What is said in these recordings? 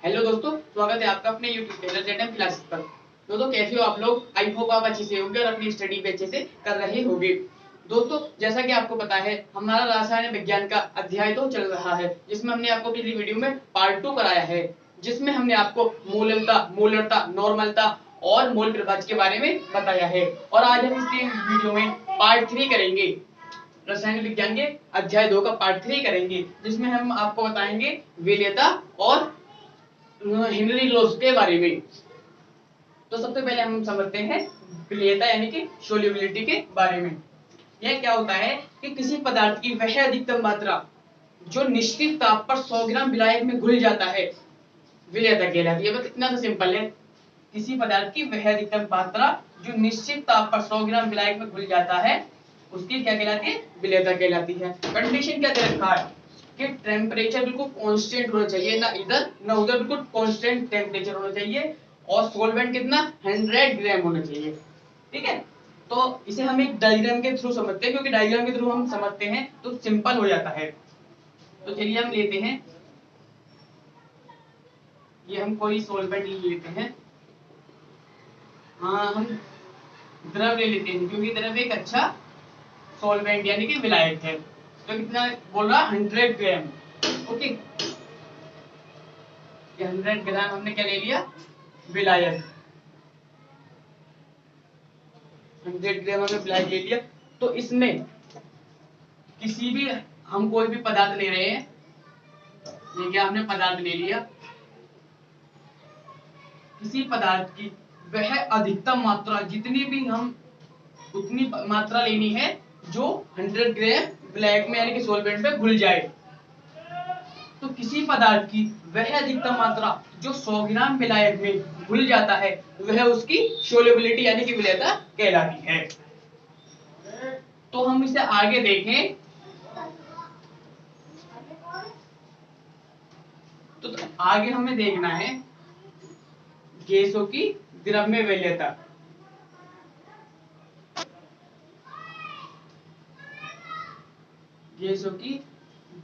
Hello दोस्तों, स्वागत है आपका अपने YouTube चैनल जेडएम क्लासेस पर। दोस्तों कैसे हो आप लोग? आई होप आप अच्छे से होंगे और अपनी स्टडी भी अच्छे से कर रहे होंगे। दोस्तों जैसा कि आपको पता है, हमारा रसायन विज्ञान का अध्याय तो चल रहा है, जिसमें हमने आपको पिछली वीडियो में पार्ट 2 कराया है, जिसमें हमने आपको मूललता, मोलरता, नॉर्मलता और मोल प्रभाज के बारे में बताया है। और आज हम इसके वीडियो में पार्ट 3 करेंगे। रसायन विज्ञान के अध्याय 2 का पार्ट 3 करेंगे, जिसमें हम आपको बताएंगे विलेयता और हेनरी लॉस के बारे में। तो सबसे पहले हम समझते हैं विलेयता यानी कि सोल्युबिलिटी के बारे में। यह क्या होता है कि किसी पदार्थ की वह अधिकतम मात्रा जो निश्चित ताप पर 100 ग्राम विलायक में घुल जाता है, विलेयता कहलाती है। बस इतना सा सिंपल है। किसी पदार्थ की वह अधिकतम मात्रा जो निश्चित ताप पर 100 ग्राम विलायक में घुल जाता है, उसकी क्या कहलाती है? विलेयता कहलाती है। कंडीशन क्या दे रखा है कि टेम्परेचर बिल्कुल कांस्टेंट होना चाहिए, ना इधर ना उधर, बिल्कुल कांस्टेंट टेम्परेचर होना चाहिए। और सॉल्वेंट कितना? 100 ग्राम होना चाहिए। ठीक है, तो इसे हम एक डायग्राम के थ्रू समझते हैं, क्योंकि डायग्राम के थ्रू हम समझते हैं तो सिंपल हो जाता है। तो चलिए हम लेते हैं, ये हम कोई सॉल्वेंट लेते हैं। हाँ, हम द्रव ले लेते हैं, क्योंकि द्रव एक अच्छा सॉल्वेंट यानी कि विलायक है। तो कितना बोल रहा? 100 ग्राम। ओके, ये 100 ग्राम हमने क्या ले लिया? विलायक। 100 ग्राम हमने विलायक ले लिया। तो इसमें किसी भी, हम कोई भी पदार्थ ले रहे हैं, ये क्या हमने पदार्थ ले लिया, किसी पदार्थ की वह अधिकतम मात्रा जितनी भी हम उतनी मात्रा लेनी है जो 100 ग्राम विलायक में यानी कि सॉल्वेंट में घुल जाए। तो किसी पदार्थ की वह अधिकतम मात्रा जो 100 ग्राम विलायक में घुल जाता है, वह उसकी सोल्युबिलिटी यानी कि विलेयता कहलाती है। तो हम इसे आगे देखें तो आगे हमें देखना है गैसों की द्रव्य विलेयता। गैसों की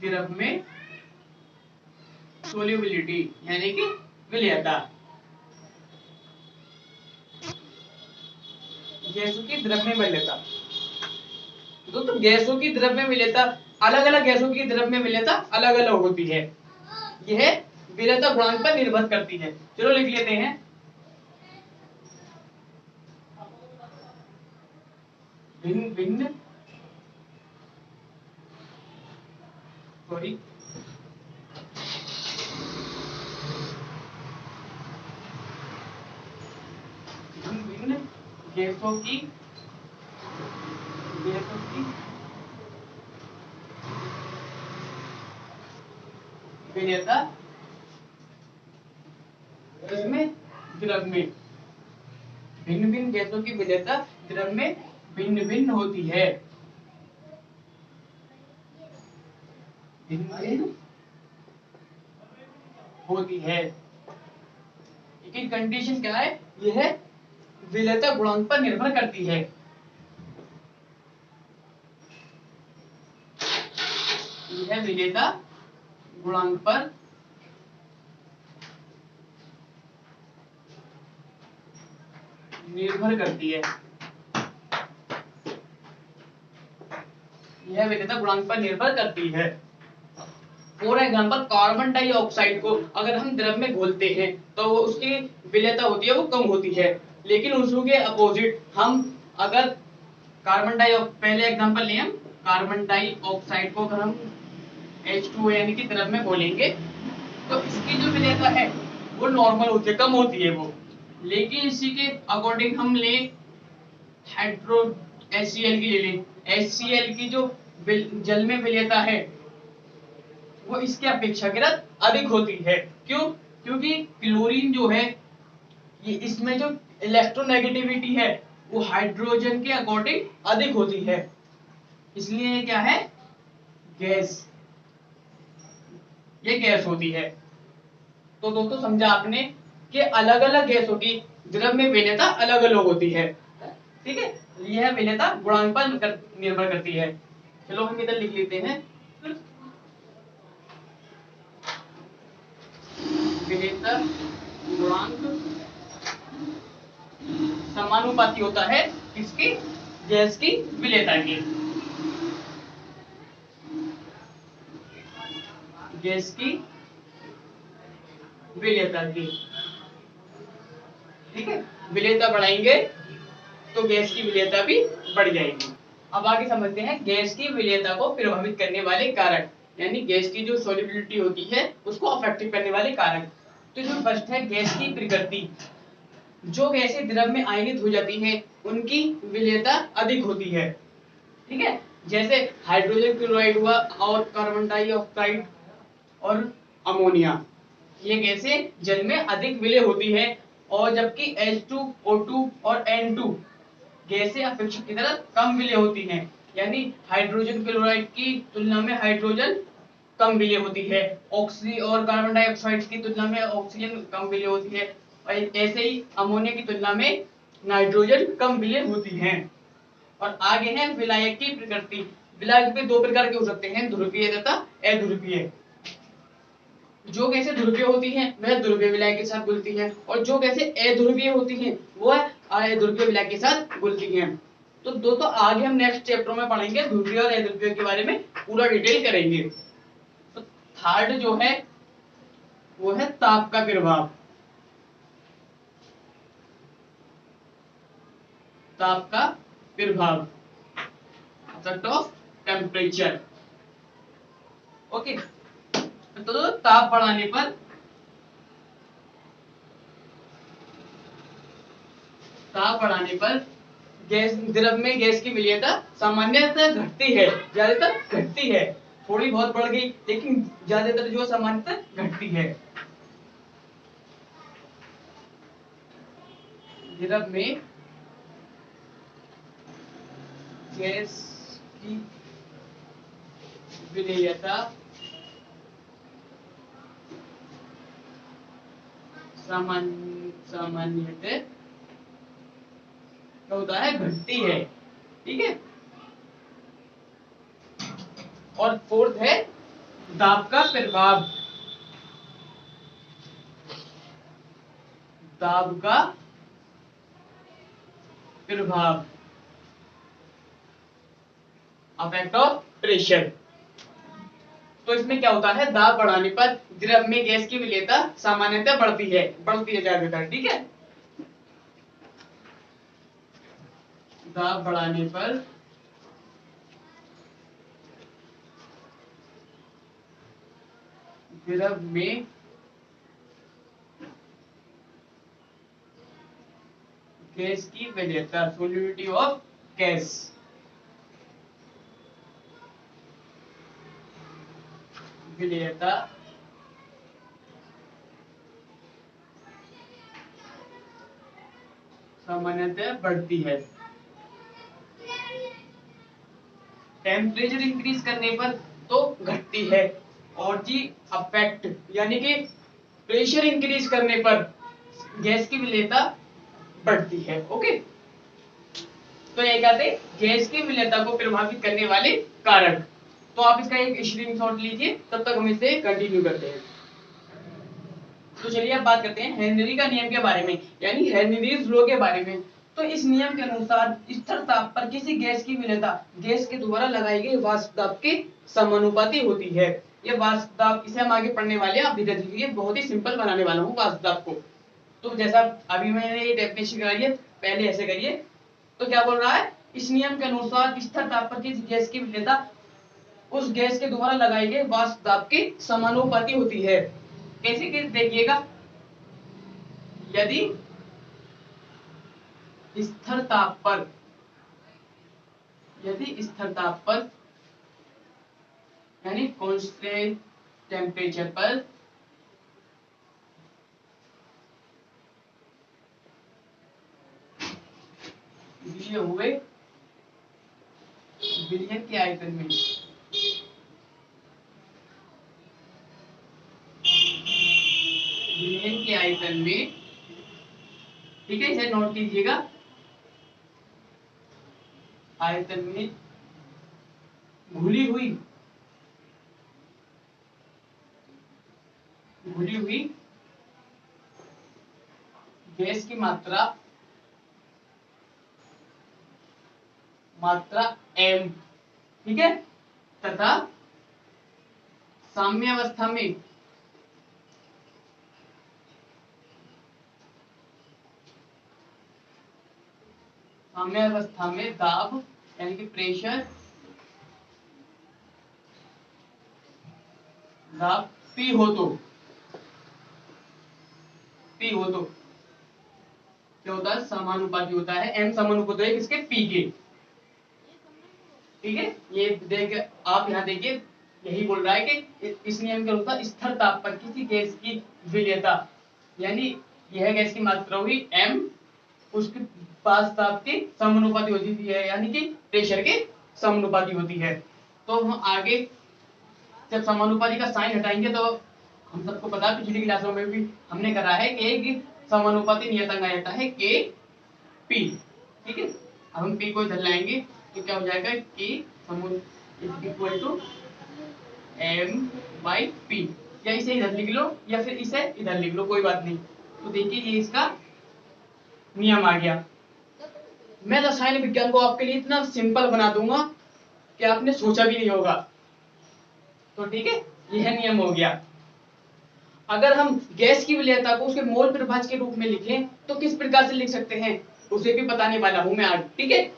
द्रव्य सोल्युबिलिटी यानी कि विलेयता। गैसों की द्रव्य विलेयता। दोस्तों गैसों की द्रव्य विलेयता, अलग अलग गैसों की द्रव्य विलेयता अलग अलग होती है। यह विलेयता गुणांक पर निर्भर करती है। चलो लिख लेते हैं, भिन्न भिन्न सॉरी भिन्न भिन्न गैसों की विलेयता इसमें द्रव में, भिन्न भिन्न गैसों की विलेयता द्रव में भिन्न भिन्न होती है। भिन्न भिन्न होती है। लेकिन कंडीशन क्या है? यह विलेयता गुणांक पर निर्भर करती है। यह विलेयता गुणांक पर निर्भर करती है। यह विलेयता गुणांक पर निर्भर करती है। फॉर एग्जाम्पल, कार्बन डाइऑक्साइड को अगर हम द्रव में घोलते हैं तो वो उसकी विलेयता होती है वो कम होती है। लेकिन उसके अपोजिट हम अगर पहले एग्जाम्पल लें, हम कार्बन डाइऑक्साइड को अगर हम H2O यानी कि द्रव में घोलेंगे तो इसकी जो विलेयता है वो नॉर्मल होती है, कम होती है वो। लेकिन इसी के अकॉर्डिंग हम लें हाइड्रो HCl की ले लें, HCl की जो जल में विलेयता है वो इसके अपेक्षाकृत अधिक होती है। क्यों? क्योंकि क्लोरीन जो है, ये इसमें जो इलेक्ट्रोनेगेटिविटी है वो हाइड्रोजन के अकॉर्डिंग अधिक होती है। इसलिए ये क्या है? गैस, ये गैस होती है। तो दोस्तों समझा आपने कि अलग अलग गैसों की द्रव में विलेयता अलग अलग होती है। ठीक है, यह विलेयता गुणांक पर निर्भर करती है। चलो हम इधर लिख लेते हैं विलेयता गुणांक समानुपाती होता है किसकी, गैस की विलेयता के, गैस की विलेयता की। ठीक है, विलेयता बढ़ाएंगे तो गैस की विलेयता भी बढ़ जाएगी। अब आगे समझते हैं गैस की विलेयता को प्रभावित करने वाले कारक, यानी गैस की जो सॉल्युबिलिटी होती है उसको अफेक्ट करने वाले कारक। तो जो फर्स्ट है गैस की प्रकृति। जो गैसें द्रव में आयनित हो जाती हैं उनकी विलेयता अधिक होती है। ठीक है, जैसे हाइड्रोजन क्लोराइड हुआ और कार्बन डाइऑक्साइड और अमोनिया, ये गैसें जल में अधिक विलय होती है। और जबकि H2O2 और N2 गैसें अपेक्षित की तरह कम विलय होती हैं, यानी हाइड्रोजन क्लोराइड की तुलना में हाइड्रोजन कम विलय होती है, ऑक्सीजन और कार्बन डाइऑक्साइड की तुलना में ऑक्सीजन कम विलय होती है, और ऐसे ही अमोनिया की तुलना में नाइट्रोजन कम विलय होती हैं। और आगे है विलायक की प्रकृति। विलायक में दो प्रकार के हो सकते हैं, ध्रुवीय तथा अध्रुवीय। जो गैसें ध्रुवीय होती हैं वह ध्रुवीय विलायक के साथ घुलती हैं, और जो गैसें अध्रुवीय होती हैं वह अध्रुवीय विलायक के साथ घुलती हैं। तो दोस्तों आगे हम नेक्स्ट चैप्टर में पढ़ेंगे ध्रुवीय और अध्रुवीय के बारे में, पूरा डिटेल करेंगे। तो थर्ड जो है वो है ताप का प्रभाव। ताप का प्रभाव, इफेक्ट ऑफ टेम्परेचर। ओके, तो ताप बढ़ाने पर गैस द्रव में गैस की विलेयता सामान्यतः घटती है, ज्यादातर घटती है, थोड़ी बहुत बढ़ गई लेकिन ज्यादातर जो सामान्यतः घटती है। द्रव में गैस की विलेयता सामान्यतः क्या होता है, घटती है। ठीक है, और फोर्थ है दाब का प्रभाव। दाब का प्रभाव, अफेक्ट ऑफ प्रेशर। तो इसमें क्या होता है, दाब बढ़ाने पर द्रव में गैस की विलेयता सामान्यतः बढ़ती है ज्यादातर। ठीक है, दाब बढ़ाने पर द्रव में गैस की विलेयता, सोल्युबिलिटी ऑफ गैस, विलेयता सामान्यतः बढ़ती है। टेम्परेचर इंक्रीज करने पर तो घटती है, और जी अफेक्ट यानी कि प्रेशर इंक्रीज करने पर गैस की विलेयता बढ़ती है। ओके, तो ये कहते हैं गैस की विलेयता को प्रभावित करने वाले कारक। तो आप इसका एक स्क्रीनशॉट लीजिए, तब तक हम इसे कंटिन्यू करते हैं। तो चलिए अब बात करते हैं हेनरी का नियम के बारे में, यानी हेनरीज लॉ के बारे में। तो इस नियम के अनुसार स्थिर ताप पर किसी गैस की विलेयता गैस के द्वारा लगाई गई वाष्प दाब के समानुपाती होती है। ये वाष्प दाब, इसे हम आगे पढ़ने वाले हैं, आप धीरे धीरे बहुत ही सिंपल बनाने वाला हूँ वाष्प दाब को। तो जैसा अभी मैंने ये डेफिनेशन कराई है, पहले ऐसे करिए। तो क्या बोल रहा है, इस नियम के अनुसार स्थिर ताप पर किसी गैस की विलेयता उस गैस के द्वारा लगाई गई वाष्प दाब के समानुपाती होती है। कैसे कैसे देखिएगा, यदि स्थिर ताप पर यानी कांस्टेंट टेम्परेचर पर दिए हुए विलयन के आयतन में ठीक है, इसे नोट कीजिएगा, आयतन में घुली हुई गैस की मात्रा m, ठीक है, तथा साम्यावस्था में दाब यानी कि प्रेशर, दाब P हो तो क्या होता है, समानुपाती होता है, m समानुपाती है किसके, P के, ठीक है। ये देख आप यहाँ देखिए, यही बोल रहा है कि इस नियम के अनुसार स्थिर ताप पर किसी गैस की विलेयता, यानी यह गैस की मात्रा हुई m, उसके पास ताप की समानुपाती होती है, यानी कि प्रेशर के समानुपाती होती है। तो हम आगे जब समानुपाती का साइन हटाएंगे तो हम सबको पता है, पिछली क्लासों में भी हमने करा है कि एक समानुपाती नियतांक आ जाता है के पी, ठीक है। अब हम पी को इधर लाएंगे तो क्या हो जाएगा, के equal to M by P, या इसे इधर लिख लो या फिर इसे इधर लिख लो, कोई बात नहीं। तो देखिए ये इसका नियम आ गया। मैं रसायन विज्ञान को आपके लिए इतना सिंपल बना दूंगा कि आपने सोचा भी नहीं होगा। तो ठीक है, यह नियम हो गया। अगर हम गैस की विलेयता को उसके मोल प्रभाज के रूप में लिखें तो किस प्रकार से लिख सकते हैं, उसे भी बताने वाला हूं मैं आज, ठीक है।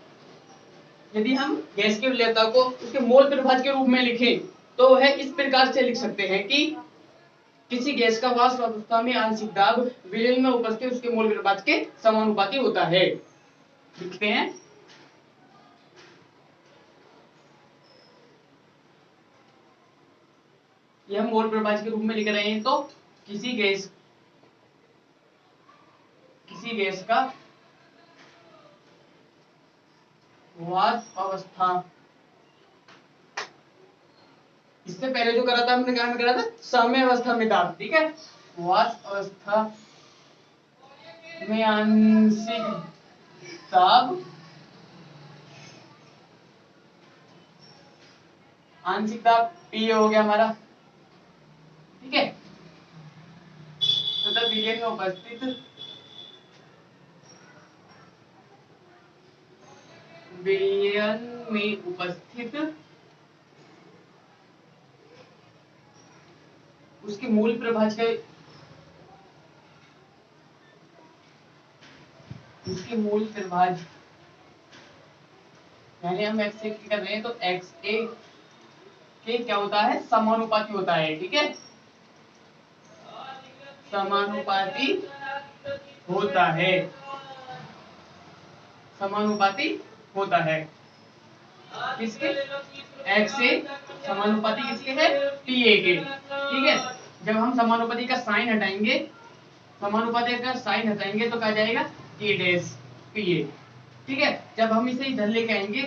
यदि हम गैस की विलेयता को उसके मोल प्रभाज के रूप में लिखें तो वह इस प्रकार से लिख सकते हैं कि किसी गैस का वाष्प अवस्था में आंशिक दाब विलयन में उपस्थित उसके मोल प्रभाज के समानुपाती होता है। लिखते हैं, यह हम मोल प्रभाज के रूप में लिख रहे हैं। तो किसी गैस का वाष्प अवस्था, इससे पहले जो करा था हमने क्या में करा था, साम्य अवस्था में दाब, ठीक है। वाष्प अवस्था में आंशिक दाब, आंशिक दाब P हो गया हमारा, ठीक है। तथा विलयन में उपस्थित उसके मूल प्रभाज के, उसके मूल प्रभाज यानी हम x से कर रहे हैं तो x a के क्या होता है, समानुपाती होता है, ठीक है। समानुपाती होता है, समानुपाती होता है किसके, x से समानुपाती किसके है, TA के, ठीक है। जब हम समानुपाती का साइन हटाएंगे, समानुपाती का साइन हटाएंगे तो क्या जाएगा, K डैश PA, ठीक है। जब हम इसे इधर लेके आएंगे,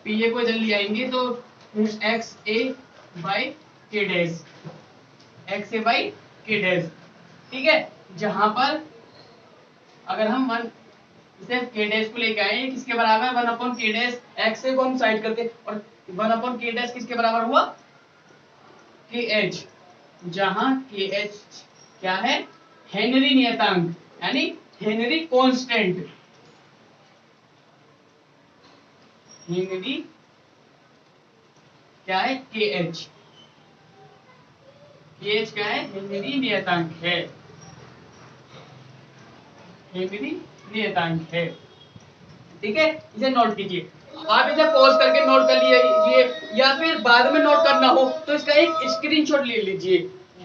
PA को इधर ले आएंगे तो XA by K dash, XA by K dash, ठीक है। जहां पर अगर हम इसे K डैश को लेके आए, किसके बराबर, 1/K डैश, XA को हम साइड करते और 1/K डैश किसके बराबर हुआ, KH, जहां KH क्या है, हेनरी नियतांक यानी हेनरी कांस्टेंट, हेनरी क्या है, KH, KH क्या है, हेनरी नियतांक है, हेनरी नियतांक है, ठीक है। इसे नोट कीजिए, आप इसे पॉज करके नोट कर लीजिए या फिर बाद में नोट करना हो तो इसका एक स्क्रीनशॉट ले लीजिए,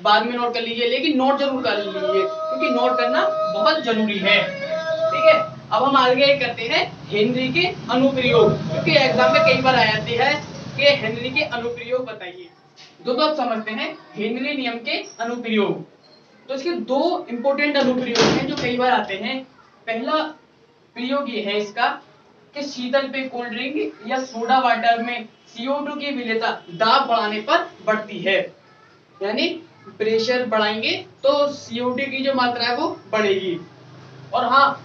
बाद में नोट कर लीजिए, लेकिन नोट जरूर कर लीजिए क्योंकि नोट करना बहुत जरूरी है, ठीक है। अब हम आगे करते हैं हेनरी के अनुप्रयोग, क्योंकि एग्जाम में कई बार आ जाती है कि हेनरी के अनुप्रयोग बताइए। तो आप समझते हैं हेनरी नियम के अनुप्रयोग। तो इसके दो इंपॉर्टेंट अनुप्रयोग हैं जो कई बार आते हैं। पहला प्रयोग ये है इसका कि शीतल पेय कोल्ड ड्रिंक या सोडा वाटर में CO2 की विलेयता दाब बढ़ाने पर बढ़ती है, यानी प्रेशर बढ़ाएंगे तो CO2 की जो मात्रा है वो बढ़ेगी। और हाँ,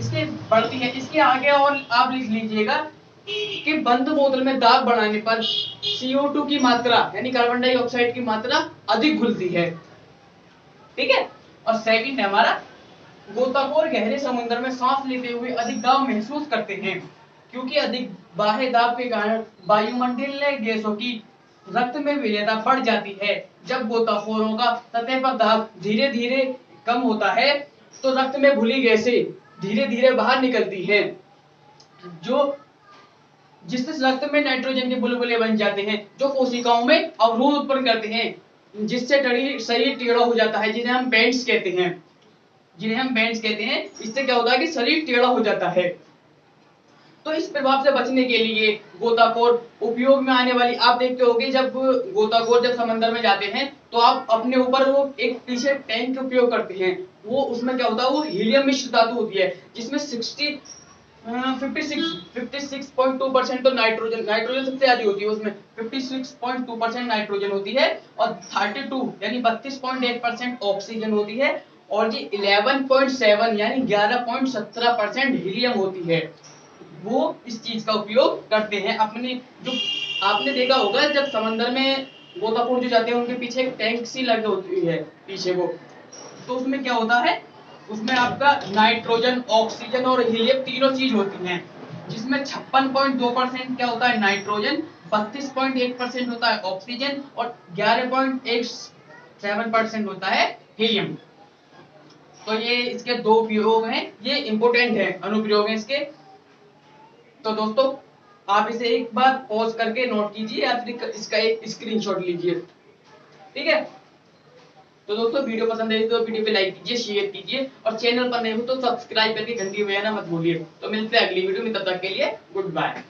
इसके बढ़ती है, इसके आगे और आप लिख लीजिएगा कि बंद बोतल में दाब बढ़ाने पर CO2 की मात्रा यानी कार्बन डाइऑक्साइड की मात्रा अधिक घुलती है, ठीक है। और सेकंड है हमारा गोताखोर गहरे समुद्र में सांस लेते हुए अधिक दाब महसूस करते हैं, क्योंकि अधिक बाह्य दाब के कारण वायुमंडलीय गैसों की रक्त में विलेयता बढ़ जाती है। जब गोताखोरों का सतह पर दाब धीरे धीरे कम होता है तो रक्त में घुली गैसें धीरे धीरे बाहर निकलती हैं, जो जिससे रक्त में नाइट्रोजन के बुलबुले बन जाते हैं, जो कोशिकाओं में अवरोध उत्पन्न करते हैं, जिससे शरीर टेढ़ा हो जाता है, जिन्हें हम बेंड्स कहते हैं। इससे क्या होता है कि शरीर टेढ़ा हो जाता है। तो इस प्रभाव से बचने के लिए गोताखोर उपयोग में आने वाली, आप देखते होंगे जब गोताखोर जब समंदर में जाते हैं तो आप अपने ऊपर वो एक पीछे टैंक का उपयोग करते हैं। वो उसमें क्या होता है, वो हीलियम मिश्र धातु होती है, जिसमें 56.2% तो नाइट्रोजन सबसे ज्यादा होती है, उसमें 56.2% नाइट्रोजन होती है और 32 यानी 32.1% ऑक्सीजन होती है और जी 11.7 यानी 11.17% हीलियम होती है। वो इस चीज का उपयोग करते हैं अपने, जो आपने देखा होगा जब समंदर में गोताखोर जो जाते हैं उनके पीछे एक टैंक सी लगी होती है पीछे वो, तो उसमें क्या होता है, उसमें आपका नाइट्रोजन, ऑक्सीजन और हीलियम तीनों चीज होती हैं, जिसमें 56.2% क्या होता है नाइट्रोजन, 32.1% होता है ऑक्सीजन और 11.17% होता है हीलियम। तो ये इसके दो उपयोग हैं, ये इंपोर्टेंट है, अनुप्रयोग हैं इसके। तो दोस्तों आप इसे एक बार पॉज करके नोट कीजिए या फिर इसका एक स्क्रीनशॉट लीजिए, ठीक है। तो दोस्तों वीडियो पसंद आई तो वीडियो पे लाइक कीजिए, शेयर कीजिए और चैनल पर नए हो तो सब्सक्राइब करके घंटी बजाना मत भूलिए। तो मिलते हैं अगली वीडियो में, तब तक के लिए गुड बाय।